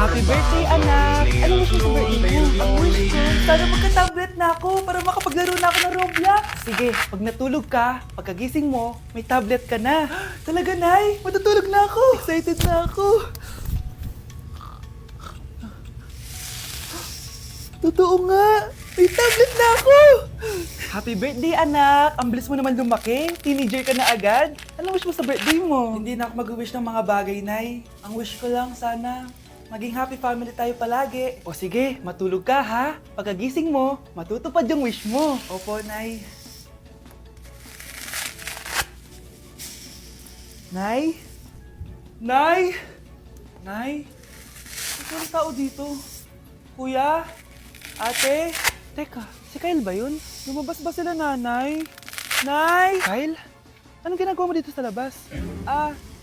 Happy birthday, anak! Ano wish mo sa birthday mo? Ang wish ko, sana magka-tablet na ako para makapaglaro na ako ng Roblox. Sige, pag natulog ka, pagkagising mo, may tablet ka na. Talaga, Nay? Matutulog na ako. Excited na ako. Totoo nga! May tablet na ako! Happy birthday, anak! Ang bilis mo naman lumaki. Teenager ka na agad. Anong wish mo sa birthday mo? Hindi na ako mag-wish ng mga bagay, Nay. Ang wish ko lang, sana maging happy family tayo palagi. O sige, matulog ka, ha? Pagkagising mo, matutupad yung wish mo. Opo, Nay. Nay? Nay? Nay? May tao dito. Kuya? Ate? Teka, si Kyle ba yun? Lumabas ba sila, nanay? Nay! Kyle? Anong ginagawa mo dito sa labas?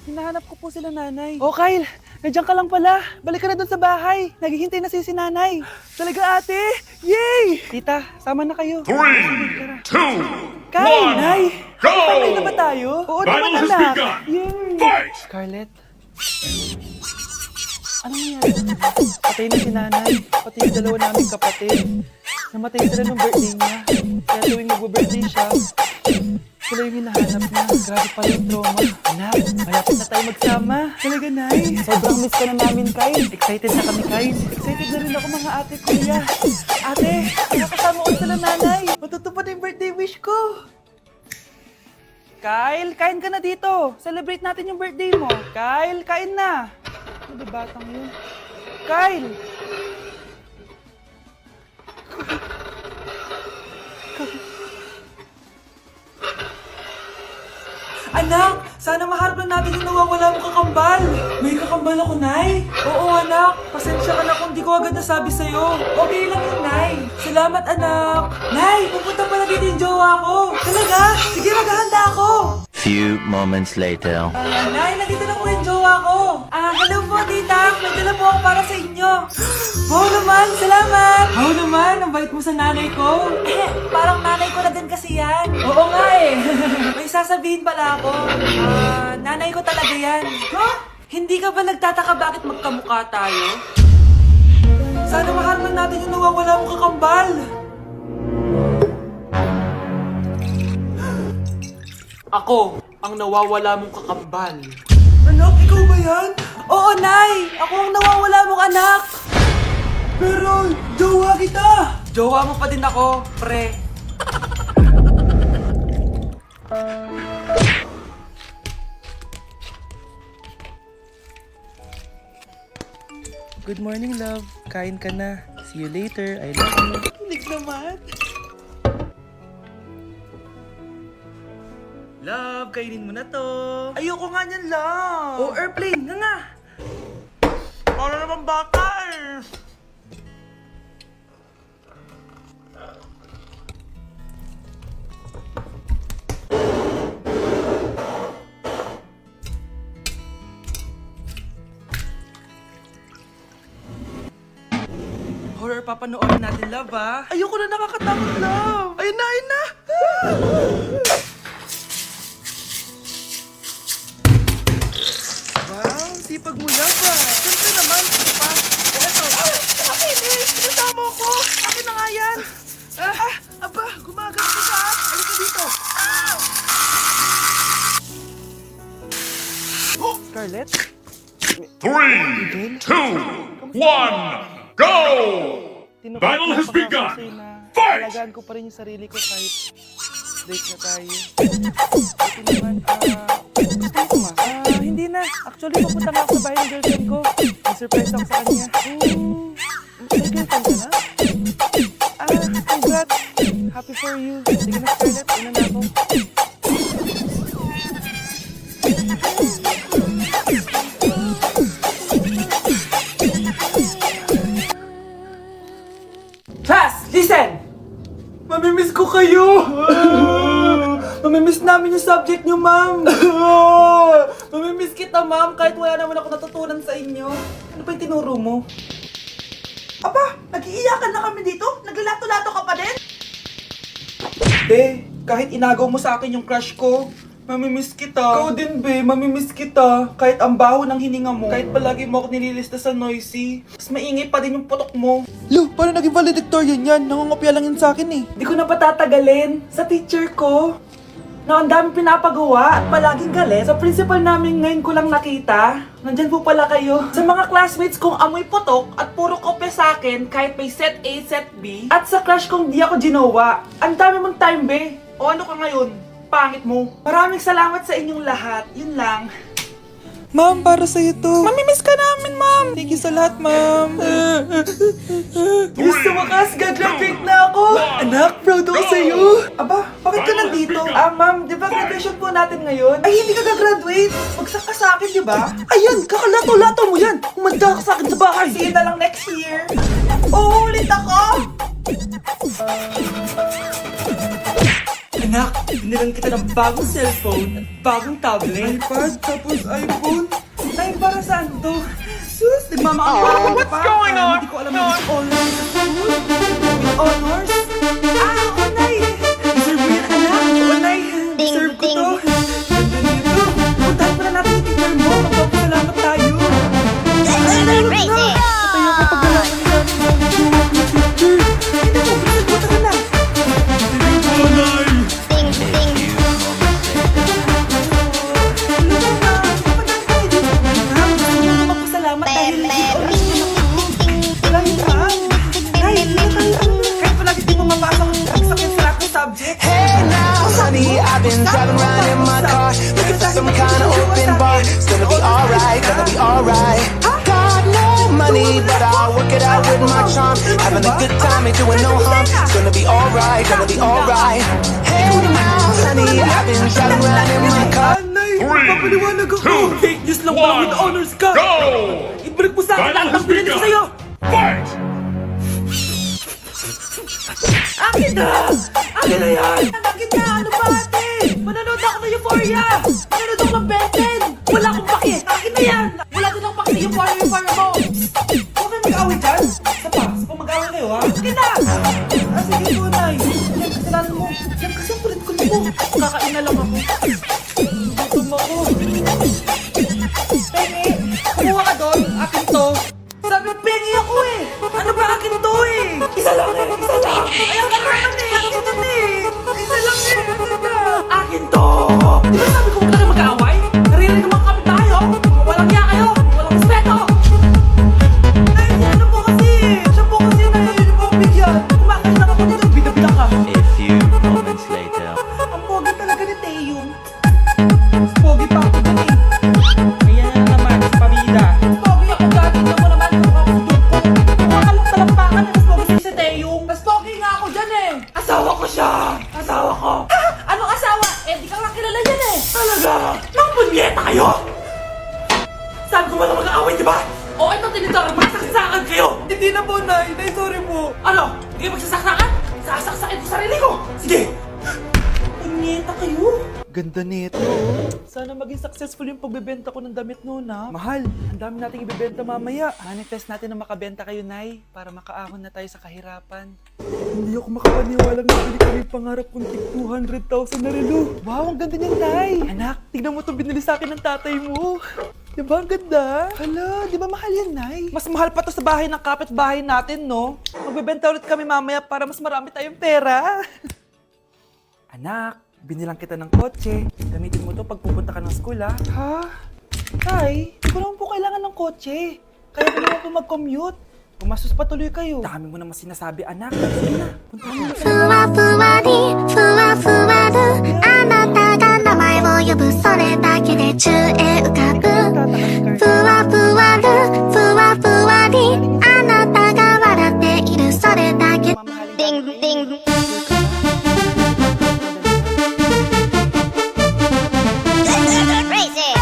Hinahanap ko po sila, nanay. Oh, Kyle! Nandiyan ka lang pala. Balik ka na dun sa bahay. Naghihintay na si nanay. Talaga, ate? Yay! Tita, sama na kayo. 3, 2, Kyle, Nay! go! Patay na ba tayo? Oo Battle naman, has anak. begun. Yay! Fight! Scarlett? Anong nangyari? Patay na si nanay. Pati yung dalawa naming kapatid. Namatay sila nung birthday niya. Kaya tuwing nag-birthday siya, sila yung hinahanap niya. Grabe pala yung trauma. Anak, malapit na tayo magsama. Talaga, Nay. Sobrang miss ka na namin, Kyle. Excited na kami, Kyle. Excited na rin ako, mga ate, kuya. Ate, nakakasama ko sila, nanay. Matutupad na yung birthday wish ko. Kyle, kain ka na dito. Celebrate natin yung birthday mo. Kyle, kain na. Ano ba batang yun? Kyle! Anak, sana maharap na natin yung nawawala mong kakambal. May kakambal ako, Nay. Oo, anak. Pasensya ka na kung di ko agad nasabi sa'yo. Okay lang yun, Nay. Salamat, anak. Nay, pupunta pala dito yung jowa ko. Talaga? Sige, maghahanda ako. Few moments later. Nay, nandito na po yung jowa ko. Hello po, tita. May dala po ako para sa inyo. Wow naman, salamat. Wow naman, ang bait mo sa nanay ko. Parang nanay ko na din kasi yan. Oo nga eh. May sasabihin pala ako. Nanay ko talaga yan. Huh? Hindi ka ba nagtataka bakit magkamukha tayo? Sana maharap natin yung nawawala mong kakambal. Ako, ang nawawala mong kakambal. Anak, ikaw ba yan? Oo, Nay! Ako ang nawawala mong anak! Pero, jowa kita! Jowa mo pa din ako, pre. Good morning, love. Kain ka na. See you later. I love you. Kilig naman. Love, kainin mo na to. Ayoko nga niyan, love. Oh, airplane, nga. Para naman bata eh. Horror papanoorin natin, love, ha? Ayoko na, nakakatakot, love. Ayun na, ayun na. Wow, sipag mo, love, ha? Siyempre naman, pa. Eto, nakinig, sinasama ko. Akin na nga yan. Aba, gumaganto ka. Halika dito. Scarlett? 3, 2, 1, go! Battle has begun. Fight! Alagaan ko pa rin yung sarili ko kahit break na tayo. Ito naman, gusto mo ma? Hindi na. Actually, pupunta nga ako sa bahay ng girlfriend ko. May-surprise ako sa kanya. May girlfriend ka na? Congrats. Happy for you. Sige na, Scarlett. Una na ako. Class, listen! Mamimiss ko kayo! Mamimiss namin yung subject nyo, ma'am! Mamimiss kita, ma'am, kahit wala naman ako natutunan sa inyo. Ano ba yung tinuro mo? Aba, nag-iiyakan na kami dito? Naglalato-lato ka pa din? Be, kahit inagaw mo sa akin yung crush ko, Mamimiss kita. Ikaw din, be. Mamimiss kita. Kahit ang baho ng hininga mo. Kahit palagi mo ako nililista sa noisy. Mas maingay pa din yung putok mo. Lu, paano naging valedictorian yan? Nangungopia lang yun sa akin eh. Di ko na patatagalin. Sa teacher ko. Na ang dami pinapagawa at palaging galit. Sa principal namin ngayon ko lang nakita. Nandyan po pala kayo. Sa mga classmates kong amoy putok at puro kopya sa akin kahit may set A, set B. At sa crush kong di ako ginawa. Ang dami mong time, be. O ano ka ngayon? Pangit mo. Maraming salamat sa inyong lahat. Yun lang. Ma'am, para sa ito. Mamimiss ka namin, ma'am. Thank you sa lahat, ma'am. Gusto wakas, gagraduate na ako. Anak, proud ako sa'yo. Aba, bakit ka nandito? Ma'am, di ba graduation po natin ngayon? Ay, hindi ka gagraduate. Magsak ka sa akin, di ba? Ayan, kakalato-lato mo yan. Umanda ka sa akin sa bahay. See you na lang next year. Oo, ulit ako. Anak, binilang kita ng bagong cellphone at bagong tablet. iPad, tapos iPhone. Ay, para saan to? Sus, nagmamakawa what's going on? Hindi ko alam yung honors sa school. With honors? Oo, Nay! Deserve mo yan, anak. Oo, Nay. Deserve ko to. Ganda nito. Puntahan pa na natin yung teacher mo. Magpapasalamat tayo. Ay, crazy! Patayo ko pag wala kang teacher. Hindi mo, punta ka na. I've been driving around in my car, looking for some kind of open bar. It's gonna be alright, gonna be alright. Got no money, but I'll work it out with my charm. Having a good time, ain't doing no harm. It's gonna be alright, gonna be alright. Hey now, honey, I've been driving around in my car. Papaliwanag ako. Fake news lang ba with honors ka? Go! Ibalik mo sa akin lahat ng pinili ko sa'yo. Fight! Akin na! Akin na yan! Akin na! Ano ba ate? Mananood ako ng Euphoria! Mananood ako ng Ben 10! Wala akong paki! Akin na yan! Wala din akong paki sa Euphoria mo! Huwag kayo mag-away dyan! Sa pa mag-away kayo ha? Akin na! Sige tunay! Yan kasalanan mo! Yan kasi ang kulit-kulit mo! Kakain na lang ako! Gutom ako! Pengi! Kumuha ka doon! Akin to! Sabi pengi ako eh! Ano ba akin to eh? Isa lang eh! Isa lang! Ayaw ka naman eh! Akin to eh! Isa lang eh! Ano ba? Akin to! Di ba sabi ko huwag kayo mag-aaway? Narinig naman kami tayo! Walang niya kayo! Walang respeto! Ay, ano po kasi? Siya po kasi nahihili po ang bigyan! Kumakain lang ako dito! Bida-bida ka! A few moments later. Ang pogi talaga ni Teo. Mas pogi pa ako dun eh. Ayan na naman, sa pamida. Mas pogi ako dati. Tignan mo naman kung ako dupo. Mukha ka lang talampakan. Mas pogi si Teo. Mas pogi nga ako dyan eh. Asawa ko siya. Asawa ko. Anong asawa? Eh, di ka nga kilala yan eh. Talaga? Mga punyeta kayo? Saan ko ba na mag-aaway, di ba? O, ito tinitara. Magsaksakan kayo. Hindi na po, Nay. Nay, sorry po. Ano? Hindi kayo magsasaksakan? Sasaksakin ko sarili ko. Sige. Punyeta kayo. Ganda nito. Sana maging successful yung pagbebenta ko ng damit noon ha. Mahal, ang dami nating ibebenta mamaya. Manifest natin na makabenta kayo, Nay, para makaahon na tayo sa kahirapan. Hindi ako makapaniwalang nabili ko yung pangarap kong tig 200,000 na relo. Wow, ang ganda niyan, Nay. Anak, tignan mo itong binili sa akin ng tatay mo. Diba ang ganda? Hala, di ba mahal yan, Nay? Mas mahal pa to sa bahay ng kapitbahay natin, no? Magbebenta ulit kami mamaya para mas marami tayong pera. Anak, binilang kita ng kotse. Gamitin mo to pag pupunta ka ng school, ha? Ha? Tay, hindi ko naman po kailangan ng kotse. Kaya ko naman po mag-commute. Pumastos pa tuloy kayo. Dami mo naman sinasabi, anak. Sige na, punta mo na. ふわふわりふわふわるあなたが名前を呼ぶそれだけで宙へ浮かぶふわふわるふわふわりあなたが笑っているそれだけ Ding ding Crazy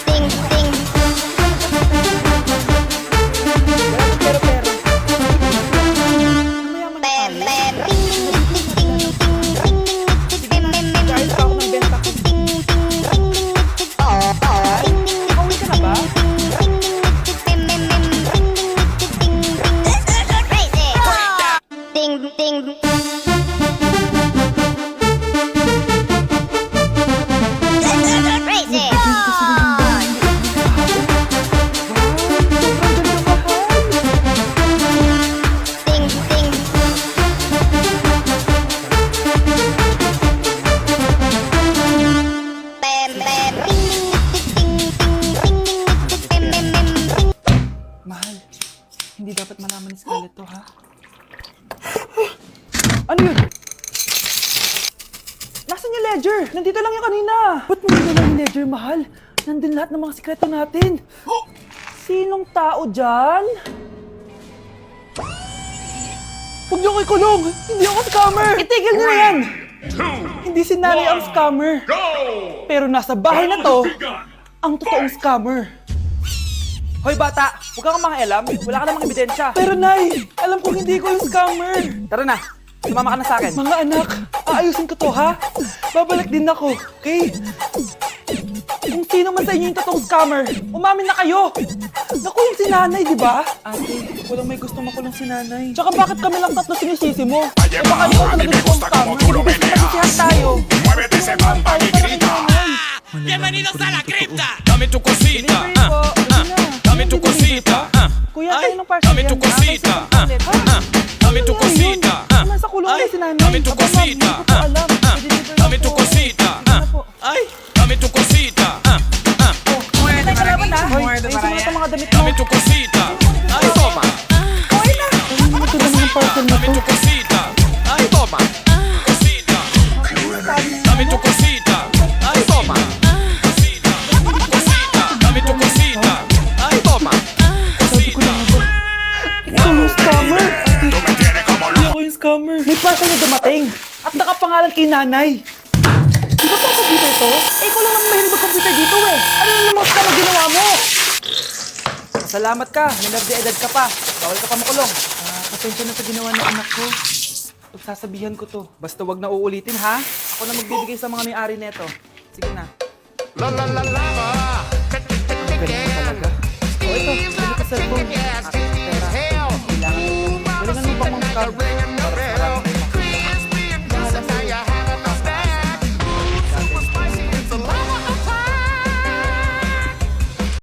Ding ding Kahit ako ng benta ko, Nandito lang yung kanina. Ba't mo nila lang ledger, mahal? Nandun lahat ng mga sikreto natin. Sinong tao dyan? Huwag niyo ko ikulong! Hindi ako scammer! Itigil niyo na yan! Hindi si nanay ang scammer. Go! Pero nasa bahay na to, Battle has begun. ang totoong scammer. Hoy bata, huwag kang mangialam. Wala ka namang ebidensya. Pero nay, alam kong hindi ko yung scammer. Tara na, sumama ka na sa akin. Mga anak, aayusin ko to ha? Babalik din ako, okay? Kung sino man sa inyo yung totoong scammer, umamin na kayo! Naku, yung si nanay, di ba? Ate, walang may gustong makulong si nanay. Tsaka bakit kami lang tatlo sinisisi mo? Eh baka ikaw talaga yung scammer. Magsisihan tayo. Muévete ese bamba y grita. Bienvenidos a la cripta. Dame tu cosita. Delivery po. Dame tu cosita. Kuya, tayo ng parcel Dame tu yan. cosita. Ano Dame tu cosita. Nasa kulong na si nanay. Dame tu Aba, ma'am, cosita. hindi ko po alam. I-deliver Dame na tu po. cosita. Sige na po. Ay, dame tu cosita. Muerde para aquí. Muerde para allá. Mga damit mo. Dame tu cosita. Ay, toma. Ito naman ang parcel na Dame to. tu cosita. Ay, toma. Cosita. Dame tu cosita. Ay, toma. Cosita. Cosita. Dame tu cosita. Ay, toma. Cosita. Ikaw yung scammer. Tú me tienes como Hindi loco. ako yung scammer. May parcel na dumating. At nakapangalan kay nanay. Di ba pang computer to? Eh, ikaw lang naman mahilig mag-computer dito eh. Ano na naman scam ang ginawa mo? Salamat ka, minor de edad ka pa. Bawal ka pa makulong. Pasensya na sa ginawa ng anak ko. Pagsasabihan ko to. Basta wag na uulitin ha. Ako na magbibigay sa mga may-ari neto. Sige na. La la la la.